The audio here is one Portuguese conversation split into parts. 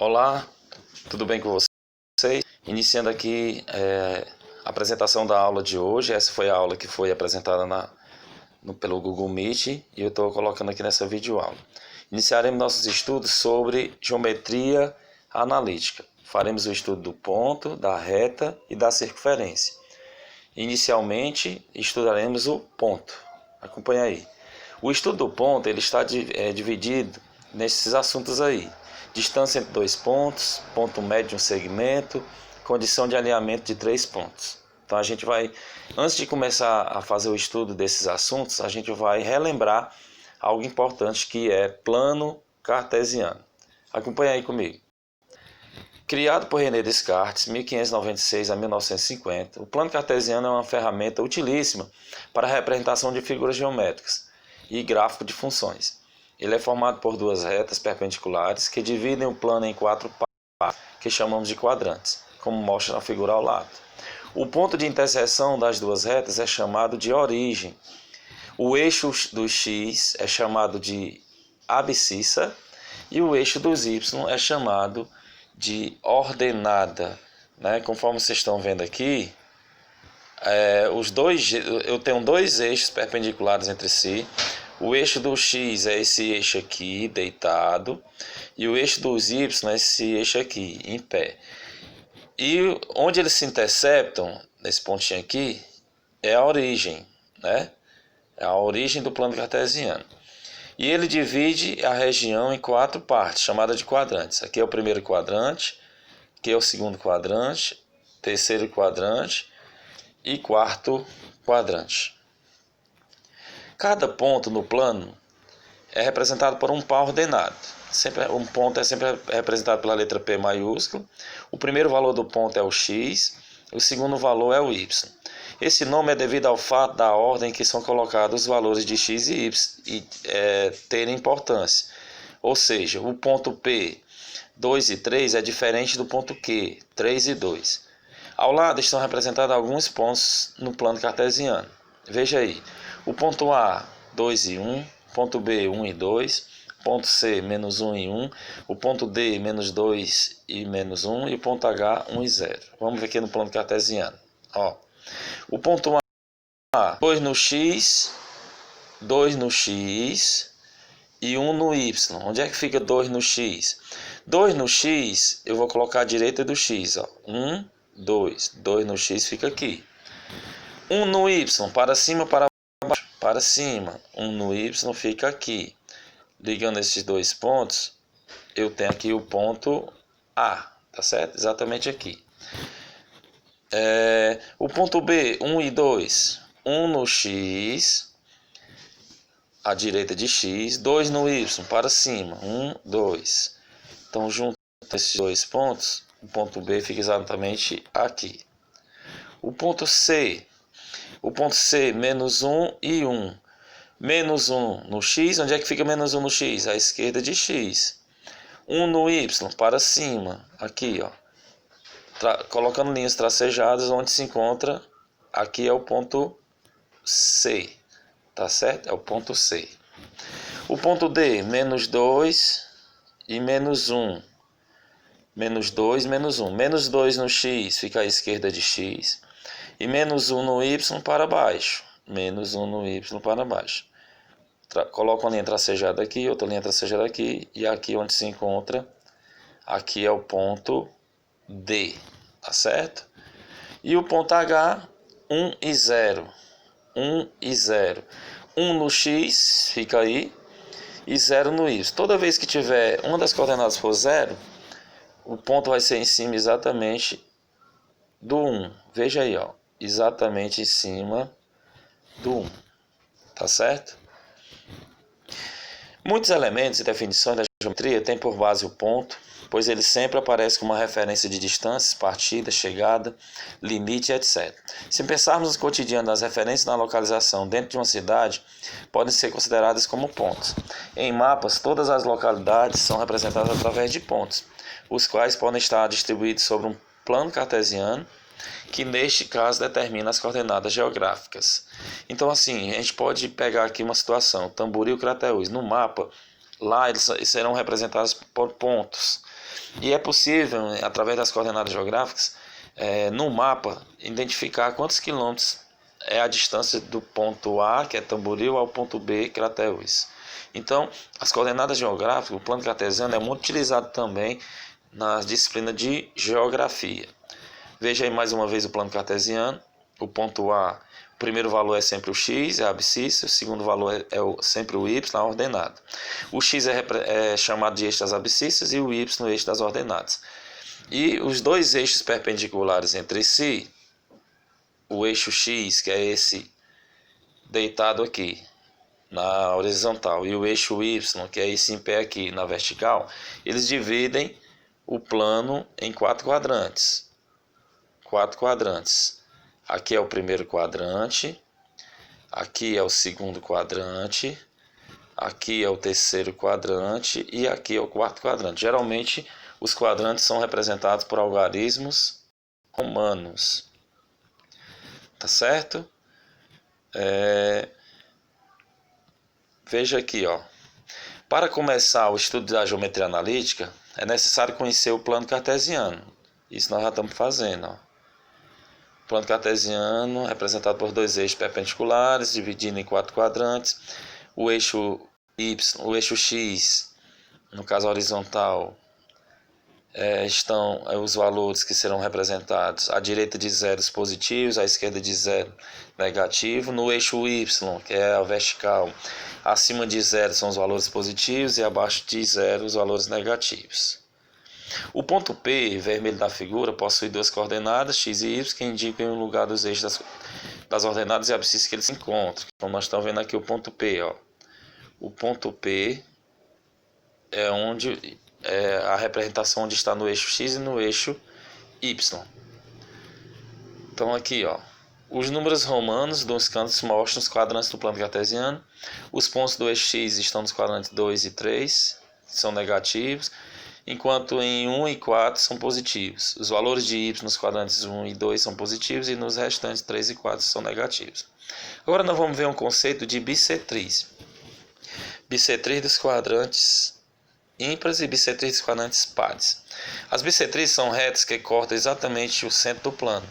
Olá, tudo bem com vocês? Iniciando aqui a apresentação da aula de hoje. Essa foi a aula que foi apresentada pelo Google Meet e eu estou colocando aqui nessa videoaula. Iniciaremos nossos estudos sobre geometria analítica. Faremos o estudo do ponto, da reta e da circunferência. Inicialmente, estudaremos o ponto. Acompanhe aí. O estudo do ponto ele está dividido nesses assuntos aí. Distância entre dois pontos, ponto médio de um segmento, condição de alinhamento de 3 pontos. Então a gente vai, antes de começar a fazer o estudo desses assuntos, a gente vai relembrar algo importante que é plano cartesiano. Acompanhe aí comigo. Criado por René Descartes, 1596 a 1950, o plano cartesiano é uma ferramenta utilíssima para a representação de figuras geométricas e gráfico de funções. Ele é formado por duas retas perpendiculares que dividem o plano em 4 partes, que chamamos de quadrantes, como mostra na figura ao lado. O ponto de interseção das duas retas é chamado de origem. O eixo do x é chamado de abscissa e o eixo dos y é chamado de ordenada. Conforme vocês estão vendo aqui, eu tenho dois eixos perpendiculares entre si. O eixo do x é esse eixo aqui, deitado, e o eixo dos y é esse eixo aqui, em pé. E onde eles se interceptam, nesse pontinho aqui, é a origem, É a origem do plano cartesiano. E ele divide a região em 4 partes, chamadas de quadrantes. Aqui é o primeiro quadrante, aqui é o segundo quadrante, terceiro quadrante e quarto quadrante. Cada ponto no plano é representado por um par ordenado. Um ponto é sempre representado pela letra P maiúscula. O primeiro valor do ponto é o x, o segundo valor é o y. Esse nome é devido ao fato da ordem que são colocados os valores de x e y terem importância. Ou seja, o ponto P, 2 e 3 é diferente do ponto Q, 3 e 2. Ao lado estão representados alguns pontos no plano cartesiano. Veja aí, o ponto A, 2 e 1, ponto B, 1 e 2, ponto C, menos 1 e 1, o ponto D, menos 2 e menos 1, e o ponto H, 1 e 0. Vamos ver aqui no plano cartesiano. O ponto A, 2 no X, 2 no X e 1 no Y. Onde é que fica 2 no X? 2 no X, eu vou colocar à direita do X. 1, 2. 2 no X fica aqui. 1 no Y, para cima, para baixo, para cima. 1 no Y fica aqui. Ligando esses dois pontos, eu tenho aqui o ponto A, tá certo? Exatamente aqui. O ponto B, 1 e 2. 1 no X, à direita de X. 2 no Y, para cima. 1, 2. Então, junto esses dois pontos, o ponto B fica exatamente aqui. O ponto C, menos 1 e 1. Menos 1 no X, onde é que fica menos 1 no X? À esquerda de X. 1 no Y, para cima, aqui, colocando linhas tracejadas, onde se encontra, aqui é o ponto C, tá certo? É o ponto C. O ponto D, menos 2 e menos 1. Menos 2, menos 1. Menos 2 no X, fica à esquerda de X. E menos 1 no Y para baixo. Menos 1 no Y para baixo. Coloco uma linha tracejada aqui, outra linha tracejada aqui. E aqui onde se encontra, aqui é o ponto D. Tá certo? E o ponto H, 1 e 0. 1 e 0. 1 no X, fica aí. E 0 no Y. Toda vez que tiver uma das coordenadas for 0, o ponto vai ser em cima exatamente do 1. Veja aí, exatamente em cima do 1. Tá certo? Muitos elementos e definições da geometria têm por base o ponto, pois ele sempre aparece como uma referência de distâncias, partida, chegada, limite, etc. Se pensarmos no cotidiano, as referências na localização dentro de uma cidade podem ser consideradas como pontos. Em mapas, todas as localidades são representadas através de pontos, os quais podem estar distribuídos sobre um plano cartesiano, que neste caso determina as coordenadas geográficas. Então, assim, a gente pode pegar aqui uma situação, Tamboril, Crateús. No mapa, lá eles serão representados por pontos. E é possível, através das coordenadas geográficas, no mapa, identificar quantos quilômetros é a distância do ponto A, que é Tamboril, ao ponto B, Crateús. Então, as coordenadas geográficas, o plano cartesiano é muito utilizado também na disciplina de geografia. Veja aí mais uma vez o plano cartesiano. O ponto A, o primeiro valor é sempre o x, é a abscissa, o segundo valor é sempre o y, a ordenada. O x é chamado de eixo das abscissas e o y no eixo das ordenadas. E os dois eixos perpendiculares entre si, o eixo x, que é esse deitado aqui na horizontal, e o eixo y, que é esse em pé aqui na vertical, eles dividem o plano em quatro quadrantes. Aqui é o primeiro quadrante, aqui é o segundo quadrante, aqui é o terceiro quadrante e aqui é o quarto quadrante. Geralmente os quadrantes são representados por algarismos romanos. Tá certo? Veja aqui, ó. Para começar o estudo da geometria analítica, é necessário conhecer o plano cartesiano. Isso nós já estamos fazendo, ó. O plano cartesiano representado por dois eixos perpendiculares, dividindo em quatro quadrantes. O eixo y, o eixo x, no caso horizontal, estão os valores que serão representados à direita de zeros positivos, à esquerda de zero negativo. No eixo y, que é a vertical, acima de zero são os valores positivos e abaixo de zero os valores negativos. O ponto P, vermelho da figura, possui duas coordenadas, x e y, que indicam o lugar dos eixos das ordenadas e abscissas que eles se encontram. Então nós estamos vendo aqui o ponto P, ó. O ponto P é onde a representação onde está no eixo x e no eixo y. Então aqui, ó, os números romanos dos cantos mostram os quadrantes do plano cartesiano. Os pontos do eixo x estão nos quadrantes 2 e 3, são negativos, enquanto em 1 e 4 são positivos. Os valores de y nos quadrantes 1 e 2 são positivos e nos restantes 3 e 4 são negativos. Agora nós vamos ver um conceito de bissetriz. Bissetriz dos quadrantes ímpares e bissetriz dos quadrantes pares. As bissetrizes são retas que cortam exatamente o centro do plano,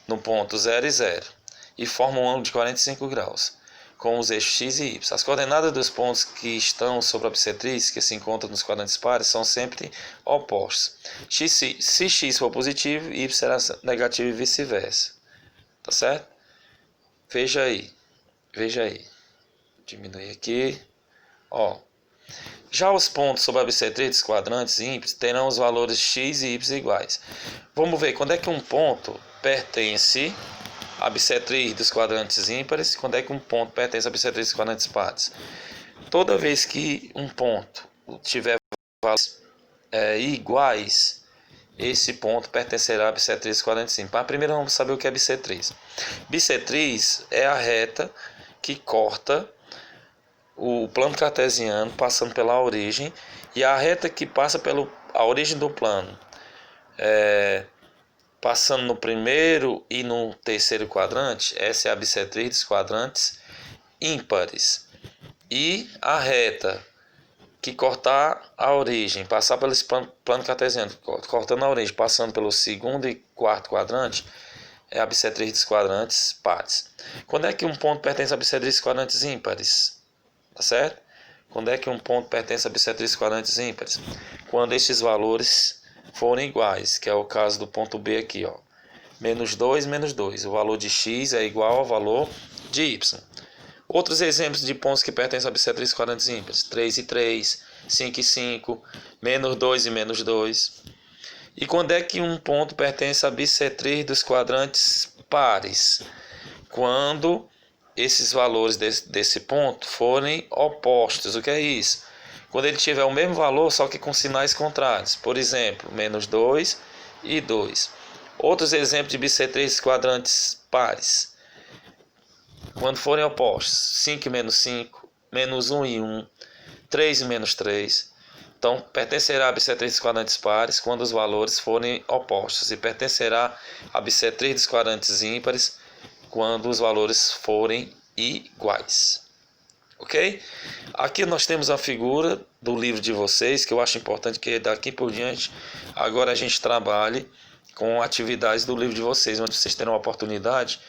no ponto 0 e 0, e formam um ângulo de 45 graus, com os eixos x e y. As coordenadas dos pontos que estão sobre a bissetriz, que se encontram nos quadrantes pares, são sempre opostos. Se x for positivo, y será negativo e vice-versa. Tá certo? Veja aí. Diminui aqui. Ó. Já os pontos sobre a bissetriz dos quadrantes ímpares terão os valores x e y iguais. Vamos ver quando é que um ponto pertence à bissetriz dos quadrantes ímpares, quando é que um ponto pertence à bissetriz dos quadrantes pares. Toda vez que um ponto tiver valores iguais, esse ponto pertencerá à bissetriz dos quadrantes ímpares. Mas primeiro vamos saber o que é bissetriz. Bissetriz é a reta que corta o plano cartesiano passando pela origem, e a reta que passa pela origem do plano passando no primeiro e no terceiro quadrante, essa é a bissetriz dos quadrantes ímpares. E a reta que cortar a origem, passar pelo plano cartesiano, cortando a origem, passando pelo segundo e quarto quadrante, é a bissetriz dos quadrantes pares. Quando é que um ponto pertence à bissetriz dos quadrantes ímpares? Tá certo? Quando é que um ponto pertence a bissetriz dos quadrantes ímpares? Quando estes valores forem iguais, que é o caso do ponto B aqui, ó. Menos 2, menos 2. O valor de x é igual ao valor de y. Outros exemplos de pontos que pertencem a bissetriz dos quadrantes ímpares: 3 e 3, 5 e 5, menos 2 e menos 2. E quando é que um ponto pertence à bissetriz dos quadrantes pares? Quando esses valores desse ponto forem opostos. O que é isso? Quando ele tiver o mesmo valor, só que com sinais contrários. Por exemplo, menos 2 e 2. Outros exemplos de bissetrizes quadrantes pares. Quando forem opostos. 5 e menos 5, menos 1 e 1, 3 e menos 3. Então, pertencerá a bissetriz dos quadrantes pares quando os valores forem opostos. E pertencerá a bissetriz dos quadrantes ímpares quando os valores forem iguais. Ok? Aqui nós temos a figura do livro de vocês, que eu acho importante que daqui por diante, agora a gente trabalhe com atividades do livro de vocês, onde vocês terão a oportunidade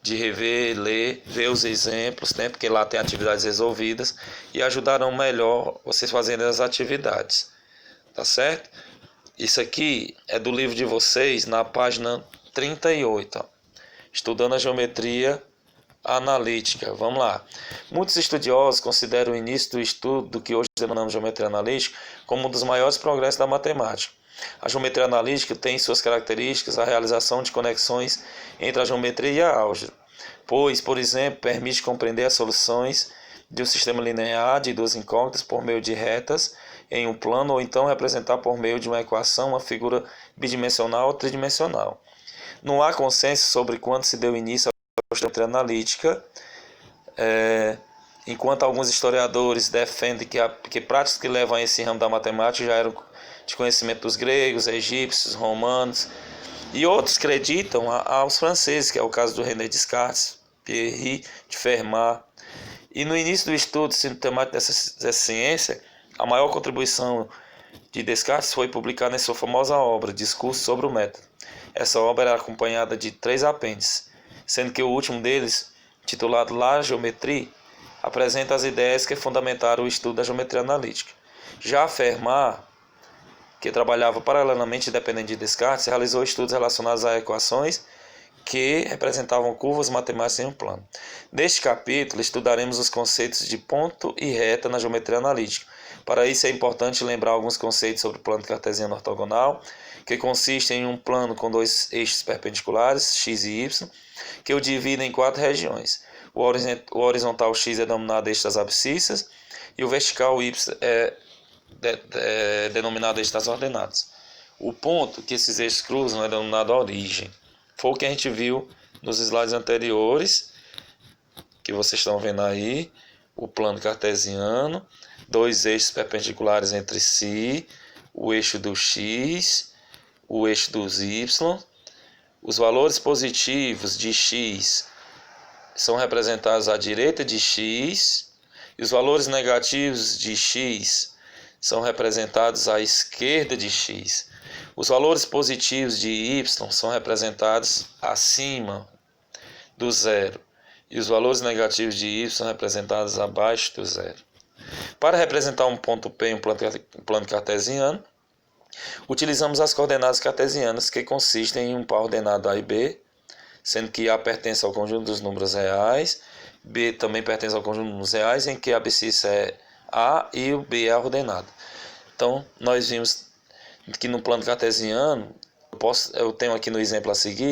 de rever, ler, ver os exemplos, né? Porque lá tem atividades resolvidas e ajudarão melhor vocês fazendo as atividades. Tá certo? Isso aqui é do livro de vocês, na página 38, ó. Estudando a geometria analítica. Vamos lá. Muitos estudiosos consideram o início do estudo do que hoje denominamos geometria analítica como um dos maiores progressos da matemática. A geometria analítica tem suas características a realização de conexões entre a geometria e a álgebra, pois, por exemplo, permite compreender as soluções de um sistema linear de duas incógnitas por meio de retas em um plano, ou então representar por meio de uma equação uma figura bidimensional ou tridimensional. Não há consenso sobre quando se deu início à geometria analítica, enquanto alguns historiadores defendem que práticas que levam a esse ramo da matemática já eram de conhecimento dos gregos, egípcios, romanos, e outros acreditam aos franceses, que é o caso do René Descartes, Pierre de Fermat. E no início do estudo sistemático dessa ciência, a maior contribuição de Descartes foi publicada em sua famosa obra, Discurso sobre o Método. Essa obra era acompanhada de 3 apêndices, sendo que o último deles, titulado La Géométrie, apresenta as ideias que fundamentaram o estudo da geometria analítica. Já Fermat, que trabalhava paralelamente e dependente de Descartes, realizou estudos relacionados a equações que representavam curvas matemáticas em um plano. Neste capítulo, estudaremos os conceitos de ponto e reta na geometria analítica. Para isso, é importante lembrar alguns conceitos sobre o plano cartesiano ortogonal, que consiste em um plano com dois eixos perpendiculares, x e y, que o dividem em 4 regiões. O horizontal x é denominado eixo das abscissas e o vertical y é denominado eixo das ordenadas. O ponto que esses eixos cruzam é denominado origem. Foi o que a gente viu nos slides anteriores, que vocês estão vendo aí, o plano cartesiano, dois eixos perpendiculares entre si, o eixo do x, o eixo dos y. Os valores positivos de x são representados à direita de x, e os valores negativos de x são representados à esquerda de x. Os valores positivos de y são representados acima do zero e os valores negativos de y são representados abaixo do zero. Para representar um ponto P em um plano cartesiano, utilizamos as coordenadas cartesianas, que consistem em um par ordenado A e B, sendo que A pertence ao conjunto dos números reais, B também pertence ao conjunto dos números reais, em que a abscissa é A e o B é a ordenada. Então, nós vimos que no plano cartesiano, eu tenho aqui no exemplo a seguir,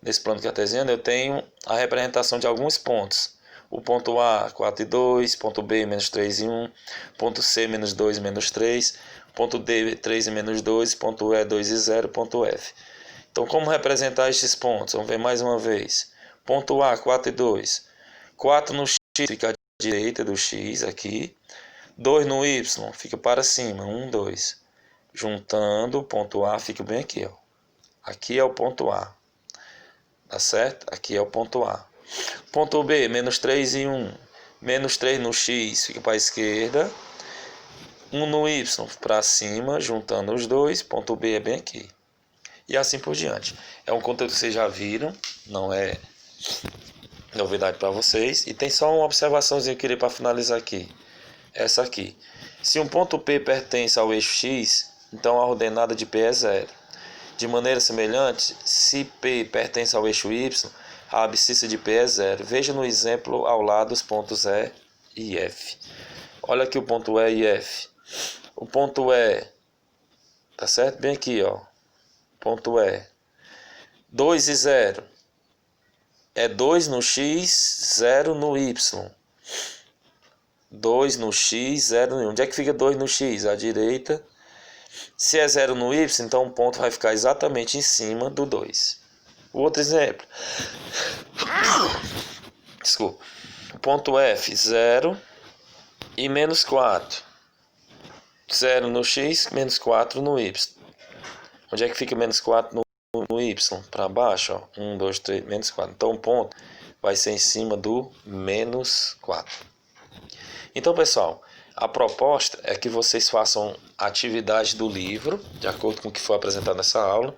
nesse plano cartesiano, eu tenho a representação de alguns pontos. O ponto A, 4 e 2, ponto B, menos 3 e 1, ponto C, menos 2 e menos 3, ponto D, 3 e menos 2, ponto E, 2 e 0, ponto F. Então, como representar estes pontos? Vamos ver mais uma vez. Ponto A, 4 e 2. 4 no X fica à direita do X aqui. 2 no Y fica para cima, 1, 2. Juntando, o ponto A fica bem aqui, ó. Aqui é o ponto A. Tá certo? Aqui é o ponto A. Ponto B, menos 3 e 1. Menos 3 no X fica para a esquerda. 1 no Y para cima, juntando os dois. Ponto B é bem aqui. E assim por diante. É um conteúdo que vocês já viram. Não é novidade para vocês. E tem só uma observaçãozinha que eu queria para finalizar aqui. Essa aqui. Se um ponto P pertence ao eixo X, então a ordenada de P é 0. De maneira semelhante, se P pertence ao eixo Y, a abscissa de P é 0. Veja no exemplo ao lado os pontos E e F. Olha aqui o ponto E e F. O ponto E, tá certo? Bem aqui, ó. Ponto E. 2 e 0. É 2 no X, 0 no Y. 2 no X, 0 no Y. Onde é que fica 2 no X? À direita. Se é 0 no Y, então o ponto vai ficar exatamente em cima do 2. O outro exemplo. Desculpa. O ponto F, 0 e menos 4. 0 no X, menos 4 no Y. Onde é que fica menos 4 no Y? Para baixo, ó. 1, 2, 3, menos 4. Então o ponto vai ser em cima do menos 4. Então, pessoal, a proposta é que vocês façam atividade do livro, de acordo com o que foi apresentado nessa aula.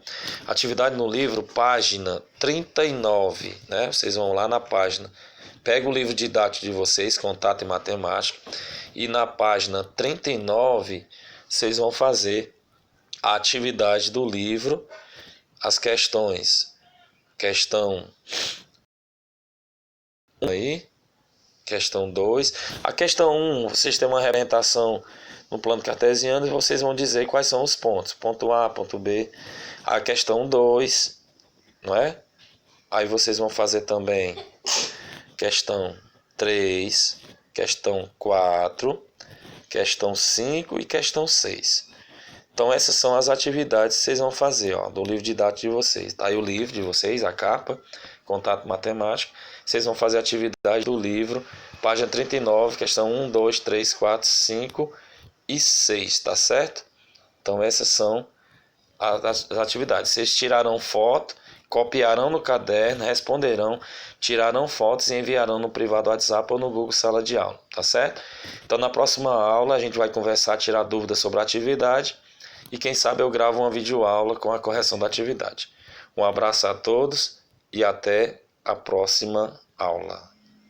Atividade no livro, página 39, né? Vocês vão lá na página, pega o livro didático de vocês, Contato em Matemática, e na página 39, vocês vão fazer a atividade do livro, as questões. Questão 1 aí, questão 2. A questão 1, vocês têm uma representação no plano cartesiano e vocês vão dizer quais são os pontos. Ponto A, ponto B. A questão 2, não é? Aí vocês vão fazer também questão 3, questão 4, questão 5 e questão 6. Então essas são as atividades que vocês vão fazer, ó, do livro didático de vocês. Tá aí o livro de vocês, a capa, Contato Matemático. Vocês vão fazer a atividade do livro, página 39, questão 1, 2, 3, 4, 5 e 6, tá certo? Então essas são as atividades. Vocês tirarão foto, copiarão no caderno, responderão, tirarão fotos e enviarão no privado WhatsApp ou no Google Sala de Aula, tá certo? Então na próxima aula a gente vai conversar, tirar dúvidas sobre a atividade e quem sabe eu gravo uma videoaula com a correção da atividade. Um abraço a todos e até a próxima aula.